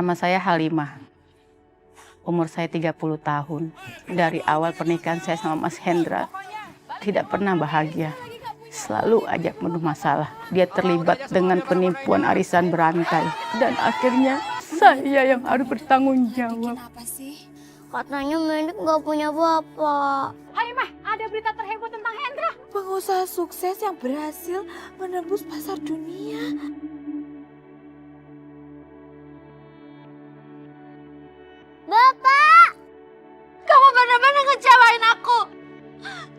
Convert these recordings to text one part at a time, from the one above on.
Nama saya Halimah. Umur saya 30 tahun. Dari awal pernikahan saya sama Mas Hendra, tidak pernah bahagia. Selalu ajak penuh masalah. Dia terlibat dengan penipuan arisan berantai. Dan akhirnya saya yang harus bertanggung jawab. Kenapa sih? Katanya Menik nggak punya bapak. Halimah, ada berita terheboh tentang Hendra. Pengusaha sukses yang berhasil menembus pasar dunia. Bapak! Kamu benar-benar ngecewain aku.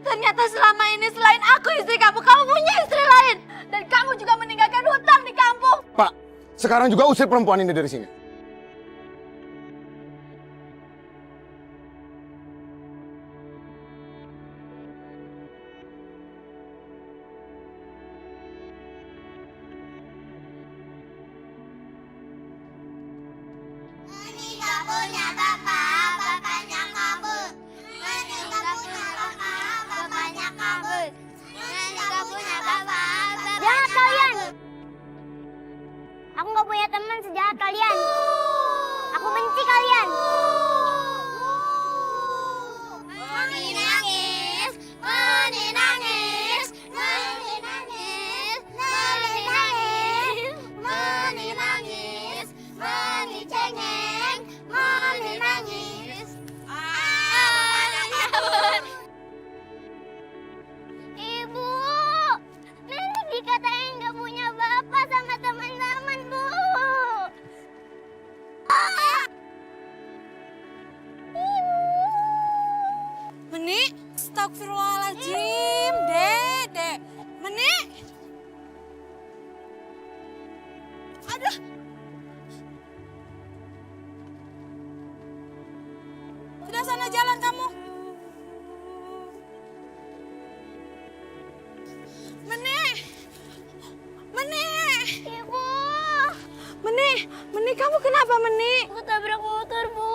Ternyata selama ini selain aku istri kamu, kamu punya istri lain. Dan kamu juga meninggalkan hutang di kampung. Pak, sekarang juga usir perempuan ini dari sini. Menik punya bapak, bapaknya kabur. Menik punya bapak, bapaknya kabur. Menik punya bapak, jahat kalian! Aku nggak punya teman sejahat kalian. Aku benci kalian. Moni nangis, Moni nangis, Moni nangis, Moni nangis, Moni nangis, Moni cengeng, Moni nangis. Ibu, Nenek dikatain nggak punya bapak sama teman-teman, Bu. Menik, astagfirullahaladzim, Dek. Menik. Aduh. Sudah sana jalan kamu. Menik. Menik. Ibu, Menik, kamu kenapa, Menik? aku tabrak motor, Bu.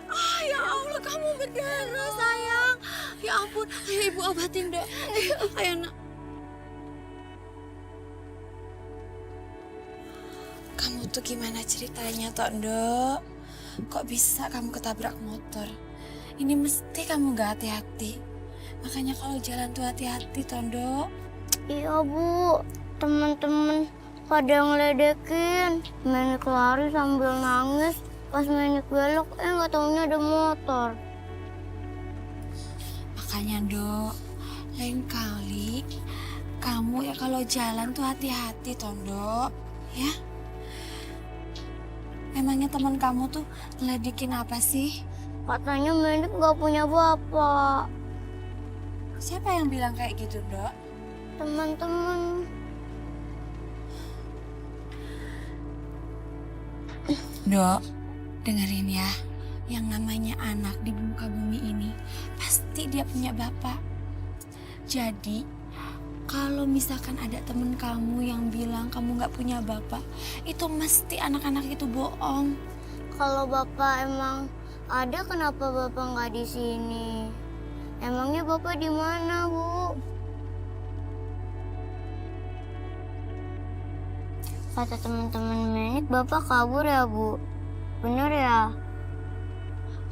Ah, ya Allah, kamu berdarah, sayang. Ya ampun, ayo ibu obatin, Dek. Ayo, nak. Kamu tuh gimana ceritanya, Tondo? Kok bisa kamu ketabrak motor? Ini mesti kamu gak hati-hati. Makanya kalau jalan tuh hati-hati, Tondo. Iya, Bu. Teman-teman pada ngeledekin. Menik lari sambil nangis. Pas Menik belok, nggak taunya ada motor. Makanya, Dok, lain kali kamu ya kalau jalan tuh hati-hati, Tondo. Ya? Emangnya teman kamu tuh ngeledekin apa sih? Katanya Menik nggak punya bapak. Siapa yang bilang kayak gitu, Dok? Teman-teman. Dok, dengerin ya. Yang namanya anak di muka bumi ini pasti dia punya bapak. Jadi, kalau misalkan ada temen kamu yang bilang kamu nggak punya bapak, itu mesti anak-anak itu bohong. Kalau bapak emang ada, kenapa bapak nggak di sini? Emangnya bapak di mana, Bu? Kata teman-teman Menik, bapak kabur ya, Bu? Bener ya?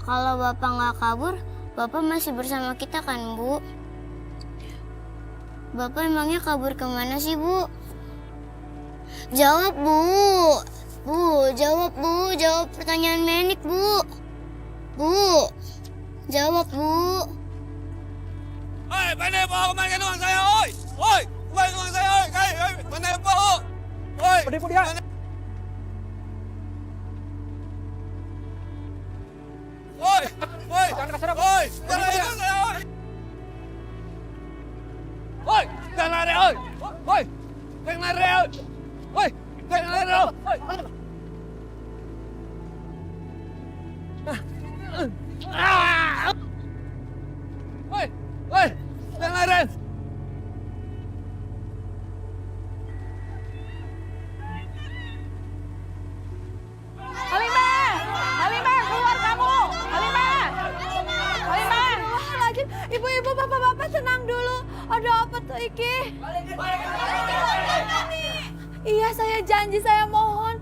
Kalau bapak nggak kabur, bapak masih bersama kita kan, Bu? Bapak emangnya kabur kemana sih, Bu? Jawab, Bu. Bu, jawab, Bu. Jawab pertanyaan Menik, Bu. Bu, jawab, Bu. Oi, penipu kembalikan uang saya, oi! Oi, kembalikan uang saya, oi! Penipu! Oi! Penipu dia! Oi! Oi! Jangan kasar aku! Oi! Jangan uang saya, oi! Oi! Jangan lari, oi! Oi! Jangan lari, oi! Oi! Jangan lari, oi! Ah! Oi! Oi! Jangan lari! Halimah! Halimah, keluar kamu! Halimah! Halimah! Astagfirullahaladzim, ibu-ibu, bapak-bapak tenang dulu. Ada apa tuh, Iki? Iya, saya janji, saya mohon.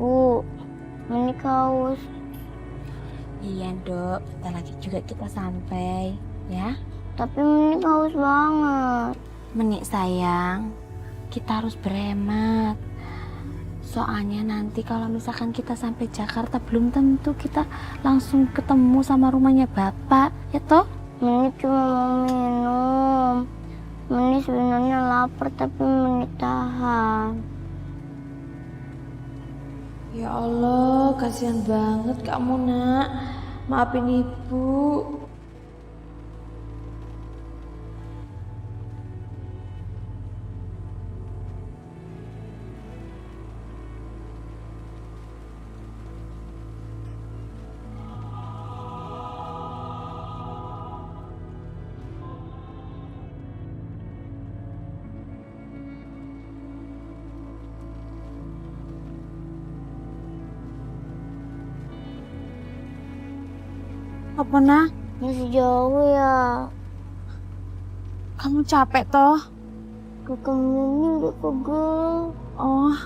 Bu. Menik haus. Iya dok, bentar lagi juga kita sampai ya. Tapi Menik haus banget. Menik sayang, kita harus berhemat. Soalnya nanti kalau misalkan kita sampai Jakarta belum tentu kita langsung ketemu sama rumahnya bapak, ya toh? Menik cuma mau minum. Menik sebenarnya lapar tapi Menik tahan. Ya Allah, kasihan banget kamu nak. Maafin ibu. Apa nak? Masih jauh ya. Kamu capek toh? Kakak Menik udah pegel. Oh,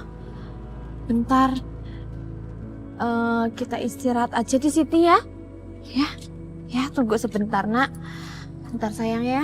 bentar. Kita istirahat aja di sini ya. Ya, tunggu sebentar nak. Bentar sayang ya.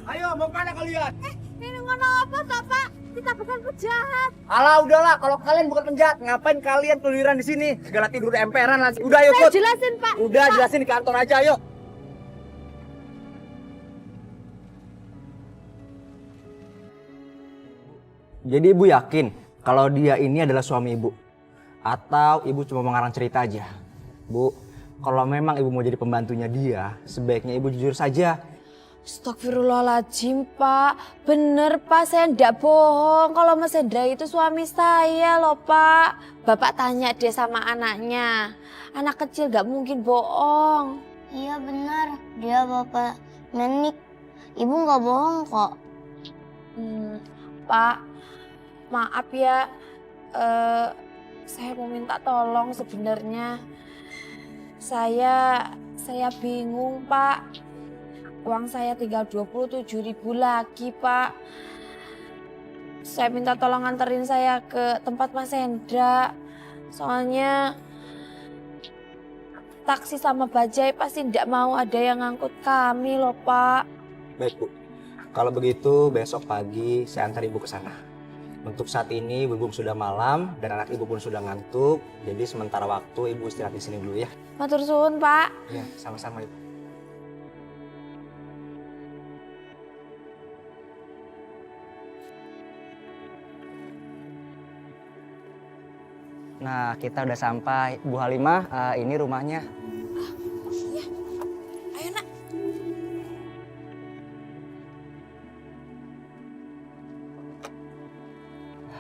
Ayo, mau kemana kalian? Ini apa Bapak? Kita bukan penjahat. Alah udahlah, kalau kalian bukan penjahat, ngapain kalian keluyuran di sini? Segala tidur di emperan lagi. Udah ayo ikut. Jelasin Pak. Udah jelasin di kantor aja, ayo. Jadi ibu yakin kalau dia ini adalah suami ibu? Atau ibu cuma mengarang cerita aja? Bu, kalau memang ibu mau jadi pembantunya dia, sebaiknya ibu jujur saja. Astagfirullahaladzim Pak, bener Pak, saya ndak bohong kalau Mas Hendra itu suami saya loh Pak. Bapak tanya deh sama anaknya, anak kecil gak mungkin bohong. Iya benar, dia bapak Menik. Ibu nggak bohong kok. Pak, maaf ya, saya mau minta tolong sebenarnya. Saya bingung Pak. Uang saya tinggal 27.000 lagi Pak. Saya minta tolong anterin saya ke tempat Mas Hendra. Soalnya taksi sama bajai pasti tidak mau ada yang ngangkut kami loh Pak. Baik Bu, kalau begitu besok pagi saya antar ibu ke sana. Untuk saat ini berhubung sudah malam dan anak ibu pun sudah ngantuk, jadi sementara waktu ibu istirahat di sini dulu ya. Matur suwun Pak. Ya, sama-sama ibu. Nah, kita udah sampai. Bu Halimah, ini rumahnya. Iya, ayo nak.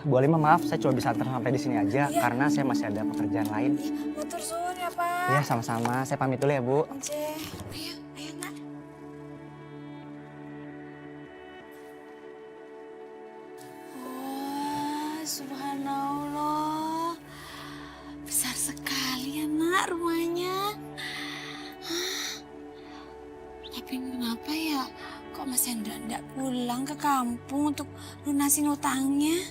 Bu Halimah, maaf, saya cuma bisa antar sampai di sini aja karena saya masih ada pekerjaan lain. Matur suwun ya Pak. Ya, sama-sama. Saya pamit dulu ya, Bu. Ayo nak. Wah, subhanallah. Besar sekali ya nak rumahnya. Tapi kenapa ya kok Mas Hendra enggak pulang ke kampung untuk lunasin utangnya?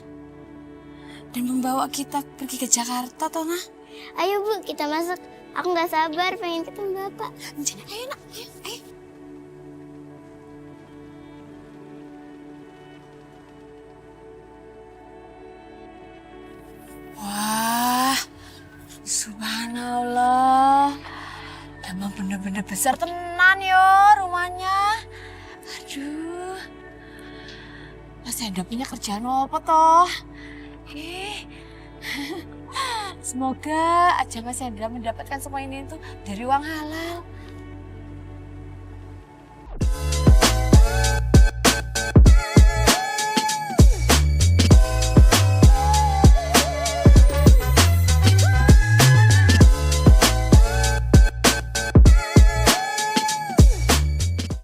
Dan membawa kita pergi ke Jakarta toh nah? Ayo Bu, kita masuk. Aku nggak sabar pengen ketemu bapak. Ayo nak, ayo. Wah, subhanallah. Emang bener-bener besar tenan yo rumahnya. Aduh. Mas Hendra punya kerjaan apa toh? Semoga aja Mas Hendra mendapatkan semua ini tuh dari uang halal.